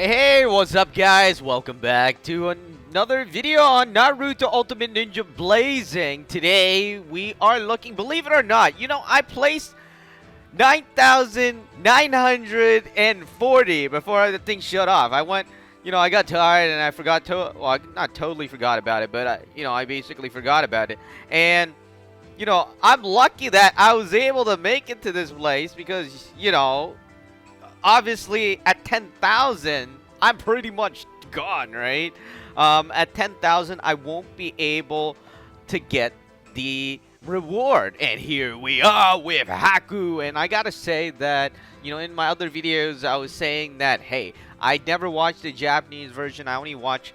Hey, what's up guys? Welcome back to another video on Naruto Ultimate Ninja Blazing. Today, we are looking, believe it or not, I placed 9,940 before the thing shut off. I got tired and I forgot to, well, I not totally forgot about it, but, I basically forgot about it. And, I'm lucky that I was able to make it to this place because, obviously at 10,000 I'm pretty much gone, right? At 10,000 I won't be able to get the reward, and here we are with Haku. And I gotta say that, in my other videos I was saying that, hey, I never watched the Japanese version. I only watch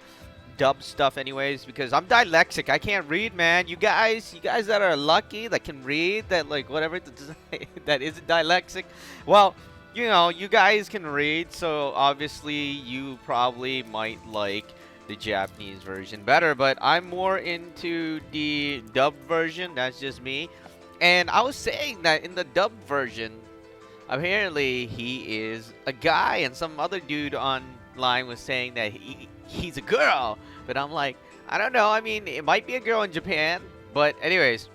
dub stuff anyways because I'm dyslexic. I can't read, man. You guys that are lucky that can read, that like whatever that isn't dyslexic, well, you guys can read, so obviously you probably might like the Japanese version better, but I'm more into the dub version. That's just me. And I was saying that in the dub version, apparently he is a guy, and some other dude online was saying that he's a girl. But I'm like, I don't know. I mean, it might be a girl in Japan, but anyways.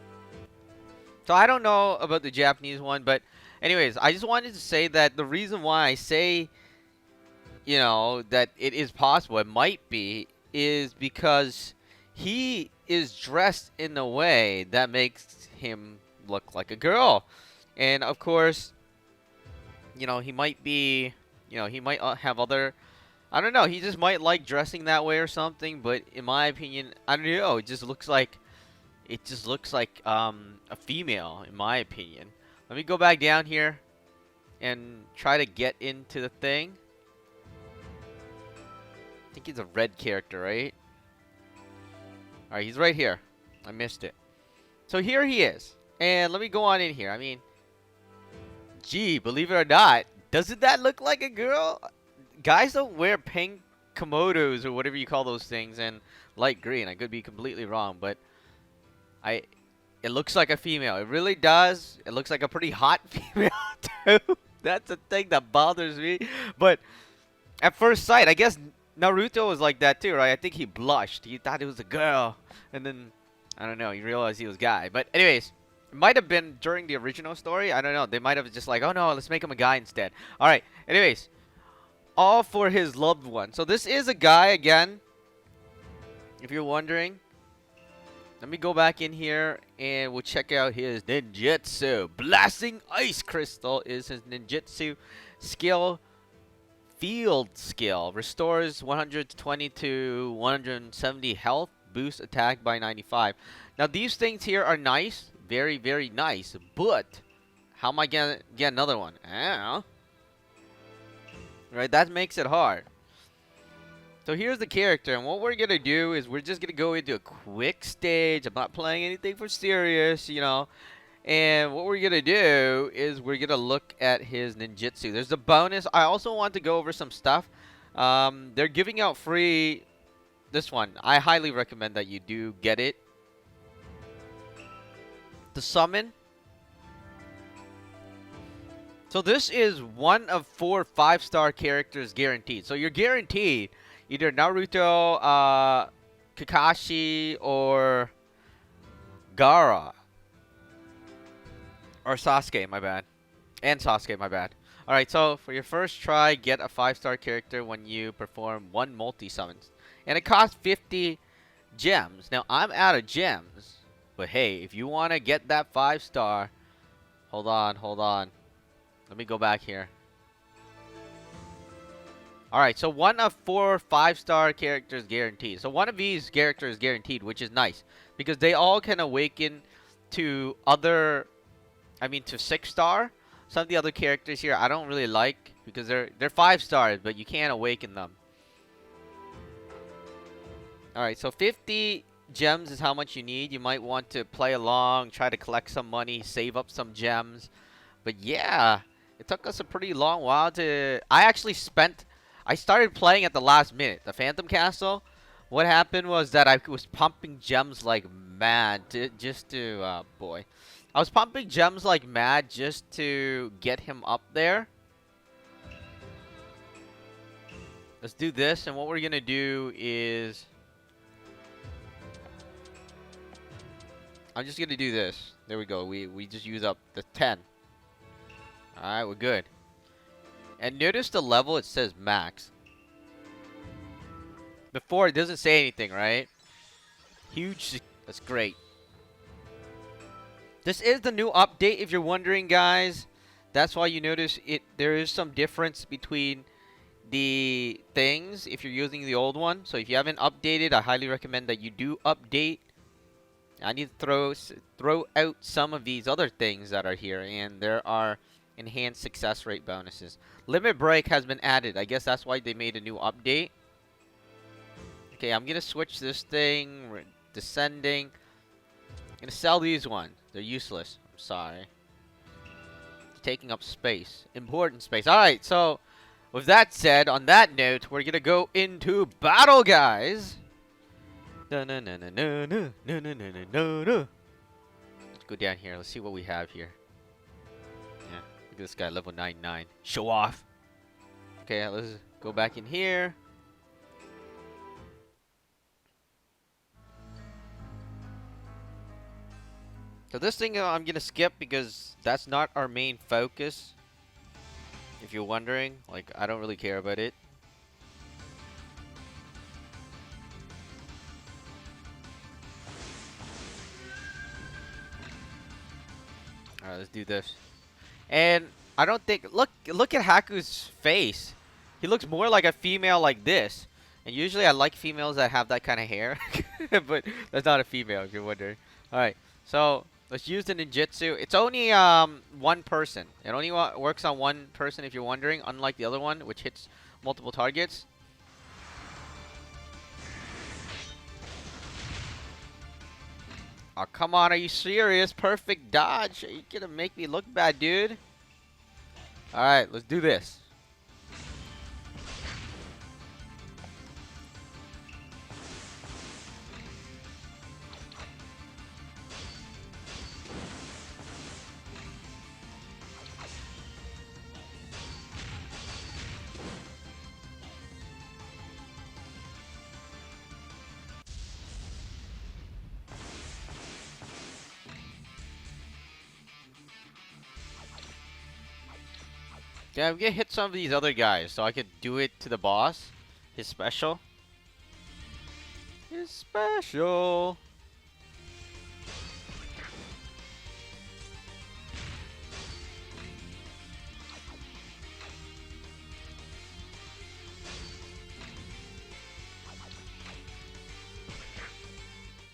So I don't know about the Japanese one, but anyways, I just wanted to say that the reason why I say, that it is possible, it might be, is because he is dressed in a way that makes him look like a girl. And of course, he might be, he might have other, I don't know, he just might like dressing that way or something, but in my opinion, I don't know, it just looks like a female, in my opinion. Let me go back down here and try to get into the thing. I think he's a red character, right? Alright, he's right here. I missed it. So here he is. And let me go on in here. I mean, gee, believe it or not, doesn't that look like a girl? Guys don't wear pink komodos or whatever you call those things and light green. I could be completely wrong, but it looks like a female. It really does. It looks like a pretty hot female too. That's the thing that bothers me. But at first sight, I guess Naruto was like that too, right? I think he blushed. He thought it was a girl, and then I don't know. He realized he was a guy. But anyways, it might have been during the original story. I don't know. They might have just like, oh no, let's make him a guy instead. All right. Anyways, all for his loved one. So this is a guy again. If you're wondering. Let me go back in here and we'll check out his ninjutsu. Blasting Ice Crystal is his ninjutsu skill. Field skill. Restores 120 to 170 health. Boost attack by 95. Now these things here are nice. Very, very nice. But how am I going to get another one? I don't know. Right, that makes it hard. So here's the character, and what we're going to do is we're just going to go into a quick stage. I'm not playing anything for serious, And what we're going to do is we're going to look at his ninjutsu. There's a bonus. I also want to go over some stuff. They're giving out free this one. I highly recommend that you do get it. The summon. So this is one of 4 5-star characters guaranteed. So you're guaranteed either Naruto, Kakashi, or Gaara. Or Sasuke, my bad. And Sasuke, my bad. Alright, so for your first try, get a 5-star character when you perform 1 multi-summons. And it costs 50 gems. Now, I'm out of gems. But hey, if you want to get that 5-star... Hold on. Let me go back here. Alright, so one of 4 5-star characters guaranteed. So one of these characters is guaranteed, which is nice. Because they all can awaken to other... to 6-star. Some of the other characters here I don't really like. Because they're 5 stars, but you can't awaken them. Alright, so 50 gems is how much you need. You might want to play along, try to collect some money, save up some gems. But yeah, it took us a pretty long while to... I started playing at the last minute. The Phantom Castle, what happened was that I was pumping gems like mad boy. I was pumping gems like mad just to get him up there. Let's do this, and what we're gonna do is I'm just gonna do this. There we go. We just use up the 10. All right, we're good. And notice the level, it says max. Before it doesn't say anything, right? Huge. That's great. This is the new update, if you're wondering, guys. That's why you notice it. There is some difference between the things if you're using the old one. So if you haven't updated, I highly recommend that you do update. I need to throw out some of these other things that are here, and there are enhanced success rate bonuses. Limit break has been added. I guess that's why they made a new update. Okay, I'm gonna switch this thing. Descending. I'm gonna sell these ones. They're useless. I'm sorry. Taking up space. Important space. Alright, so with that said, on that note, we're gonna go into battle, guys. Let's go down here. Let's see what we have here. Yeah, look at this guy, level 99. Show off. Okay, let's go back in here. So this thing I'm gonna skip because that's not our main focus. If you're wondering, like, I don't really care about it. Alright, let's do this. And I don't think look at Haku's face. He looks more like a female like this. And usually I like females that have that kind of hair. But that's not a female if you're wondering. Alright, so let's use the ninjutsu. It's only one person. It only works on one person if you're wondering, unlike the other one, which hits multiple targets. Oh, come on, are you serious? Perfect dodge. Are you gonna make me look bad, dude? Alright, let's do this. Yeah, I'm gonna hit some of these other guys so I could do it to the boss. His special. His special.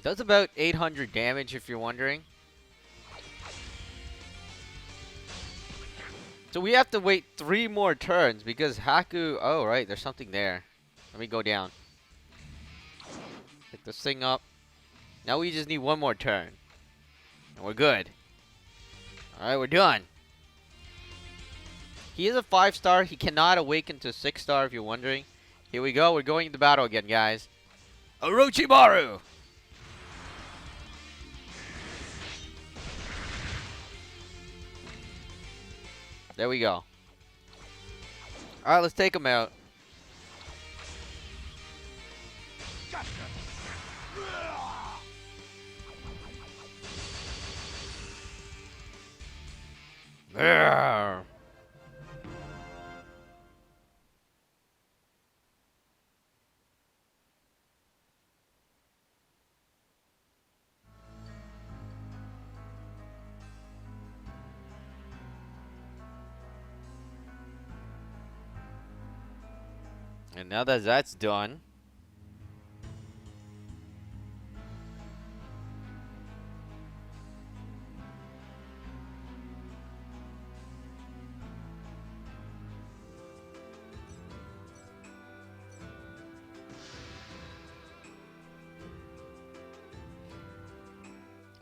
Does about 800 damage if you're wondering. So we have to wait 3 more turns because Haku... Oh, right. There's something there. Let me go down. Pick this thing up. Now we just need 1 more turn. And we're good. Alright, we're done. He is a 5-star. He cannot awaken to 6-star if you're wondering. Here we go. We're going into battle again, guys. Orochimaru! There we go. Alright, let's take him out. Arrgh. And now that that's done,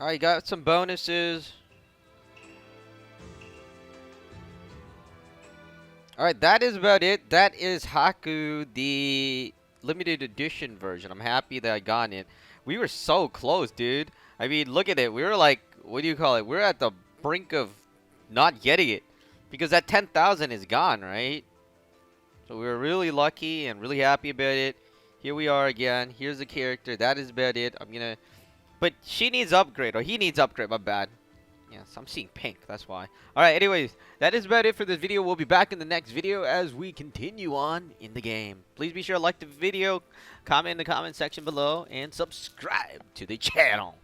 alright, got some bonuses. Alright, that is about it. That is Haku, the limited edition version. I'm happy that I got it. We were so close, dude. I mean, look at it. We were like, what do you call it? We're at the brink of not getting it. Because that 10,000 is gone, right? So we were really lucky and really happy about it. Here we are again. Here's the character. That is about it. I'm gonna... But she needs upgrade, or he needs upgrade, my bad. Yes, I'm seeing pink, that's why. Alright, anyways, that is about it for this video. We'll be back in the next video as we continue on in the game. Please be sure to like the video, comment in the comment section below, and subscribe to the channel.